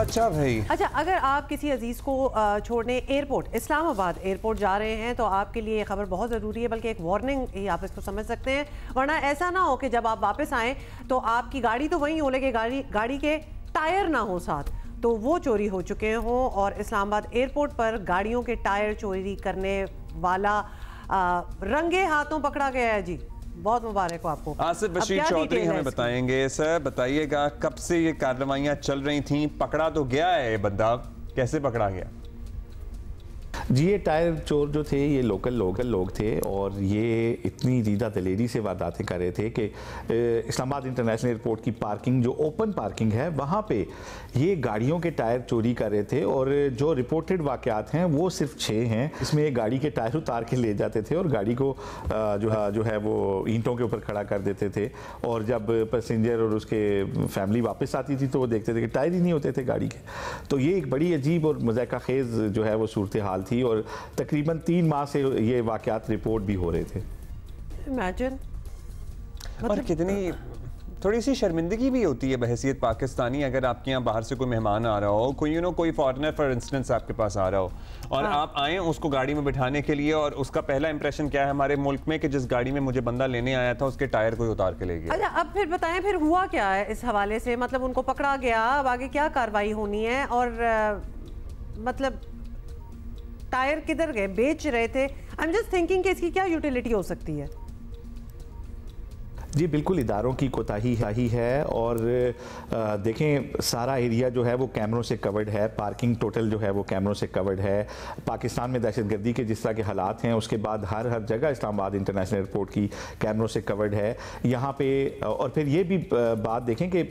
अच्छा भाई, अच्छा, अगर आप किसी अजीज को छोड़ने एयरपोर्ट, इस्लामाबाद एयरपोर्ट जा रहे हैं तो आपके लिए ये खबर बहुत ज़रूरी है, बल्कि एक वार्निंग ही आप इसको समझ सकते हैं। वरना ऐसा ना हो कि जब आप वापस आएँ तो आपकी गाड़ी तो वहीं हो, लेकिन गाड़ी के टायर ना हो साथ, तो वो चोरी हो चुके हों। और इस्लामाबाद एयरपोर्ट पर गाड़ियों के टायर चोरी करने वाला रंगे हाथों पकड़ा गया है जी। बहुत मुबारक हो आपको। आसिफ बशीर चौधरी हमें बताएंगे। सर बताइएगा, कब से ये कार्रवाइयां चल रही थी? पकड़ा तो गया है ये बंदा, कैसे पकड़ा गया? जी, ये टायर चोर जो थे ये लोकल लोग थे और ये इतनी ज़्यादा दलेरी से वारदातें कर रहे थे कि इस्लामाबाद इंटरनेशनल एयरपोर्ट की पार्किंग, जो ओपन पार्किंग है, वहाँ पे ये गाड़ियों के टायर चोरी कर रहे थे। और जो रिपोर्टेड वाक़यात हैं वो सिर्फ 6 हैं। इसमें एक गाड़ी के टायर उतार के ले जाते थे और गाड़ी को जो है वो ईंटों के ऊपर खड़ा कर देते थे। और जब पैसेंजर और उसके फैमिली वापस आती थी तो वो देखते थे कि टायर ही नहीं होते थे गाड़ी के। तो ये एक बड़ी अजीब और मज़ाक़ा खेज़ जो है वो सूरत हाल थी और तकरीबन 3 माह से ये वाक़यात रिपोर्ट भी हो रहे थे। इमेजिन, और कितनी थोड़ी सी शर्मिंदगी भी होती है बहैसियत पाकिस्तानी, अगर आपके यहाँ बाहर से कोई मेहमान आ रहा हो, कोई कोई फॉरेनर फॉर इंस्टेंस आपके पास आ रहा हो और आप आए उसको गाड़ी में बिठाने के लिए, और उसका पहला इंप्रेशन क्या है हमारे मुल्क में कि जिस गाड़ी में मुझे बंदा लेने आया था उसके टायर कोई उतार के ले गया। अच्छा, अब फिर बताएं, फिर हुआ क्या है इस हवाले से? मतलब उनको पकड़ा गया, अब आगे क्या कार्रवाई होनी है? और मतलब टायर किधर गए? बेच रहे थे? आई एम जस्ट थिंकिंग कि इसकी क्या यूटिलिटी हो सकती है? जी बिल्कुल, इदारों की कोताही ही है। और देखें, सारा एरिया जो है वो कैमरों से कवर्ड है, पार्किंग टोटल जो है वो कैमरों से कवर्ड है। पाकिस्तान में दहशतगर्दी के जिस तरह के हालात हैं उसके बाद हर जगह इस्लामाबाद इंटरनेशनल एयरपोर्ट की कैमरों से कवर्ड है यहाँ पे। और फिर ये भी बात देखें कि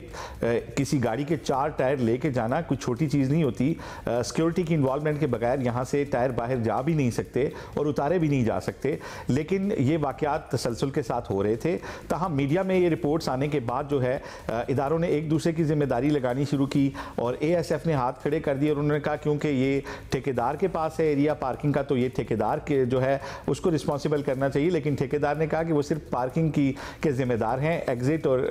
किसी गाड़ी के 4 टायर लेके जाना कोई छोटी चीज़ नहीं होती। सिक्योरिटी की इन्वॉल्वमेंट के बगैर यहाँ से टायर बाहर जा भी नहीं सकते और उतारे भी नहीं जा सकते। लेकिन ये वाक़यात तसलसल के साथ हो रहे थे। तहम मीडिया में ये रिपोर्ट्स आने के बाद जो है इदारों ने एक दूसरे की जिम्मेदारी लगानी शुरू की और ASF ने हाथ खड़े कर दिए और उन्होंने कहा क्योंकि ये ठेकेदार के पास है एरिया पार्किंग का, तो ये ठेकेदार के जो है उसको रिस्पॉन्सिबल करना चाहिए। लेकिन ठेकेदार ने कहा कि वो सिर्फ पार्किंग के जिम्मेदार हैं, एग्जिट और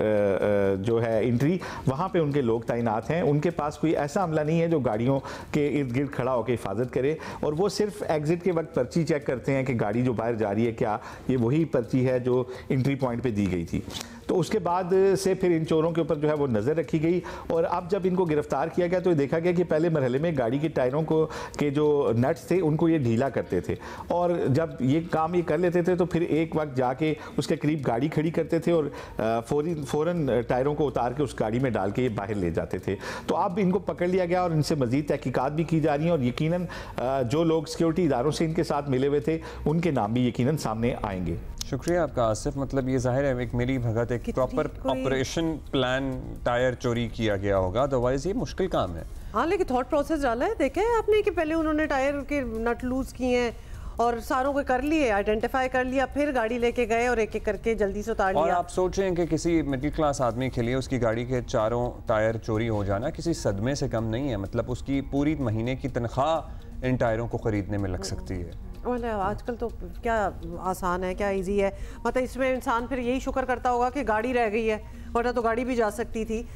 जो है एंट्री वहाँ पर उनके लोग तैनात हैं। उनके पास कोई ऐसा अमला नहीं है जो गाड़ियों के इर्द गिर्द खड़ा होकर हिफाजत करे, और वो सिर्फ एग्जिट के वक्त पर्ची चेक करते हैं कि गाड़ी जो बाहर जा रही है क्या ये वही पर्ची है जो एंट्री पॉइंट पे दी गई थी। तो उसके बाद से फिर इन चोरों के ऊपर जो है वो नज़र रखी गई और अब जब इनको गिरफ्तार किया गया तो देखा गया कि पहले मरहले में गाड़ी के टायरों को के जो नट्स थे उनको ये ढीला करते थे, और जब ये काम ये कर लेते थे तो फिर एक वक्त जाके उसके करीब गाड़ी खड़ी करते थे और फ़ौरन टायरों को उतार के उस गाड़ी में डाल के ये बाहर ले जाते थे। तो अब इनको पकड़ लिया गया और इनसे मज़ीद तहकीकात भी की जा रही हैं और यकीनन जो लोग सिक्योरिटी इदारों से इनके साथ मिले हुए थे उनके नाम भी यकीनन सामने आएंगे। शुक्रिया आपका आसिफ। मतलब ये जाहिर है एक मेरी भगत एक प्रॉपर ऑपरेशन प्लान टायर चोरी किया गया होगा, अदरवाइज ये मुश्किल काम है। हाँ, लेकिन थॉट प्रोसेस डाला है, देखे आपने कि पहले उन्होंने टायर के नट लूज किए हैं और सारों को कर लिए, आइडेंटिफाई कर लिया, फिर गाड़ी लेके गए और एक एक करके जल्दी से उतार लिया। और आप सोचें कि किसी मिडिल क्लास आदमी के लिए उसकी गाड़ी के 4 टायर चोरी हो जाना किसी सदमे से कम नहीं है। मतलब उसकी पूरी महीने की तनख्वाह इन टायरों को खरीदने में लग सकती है। आजकल तो क्या आसान है, क्या इजी है। मतलब इसमें इंसान फिर यही शुक्र करता होगा कि गाड़ी रह गई है, वरना तो गाड़ी भी जा सकती थी।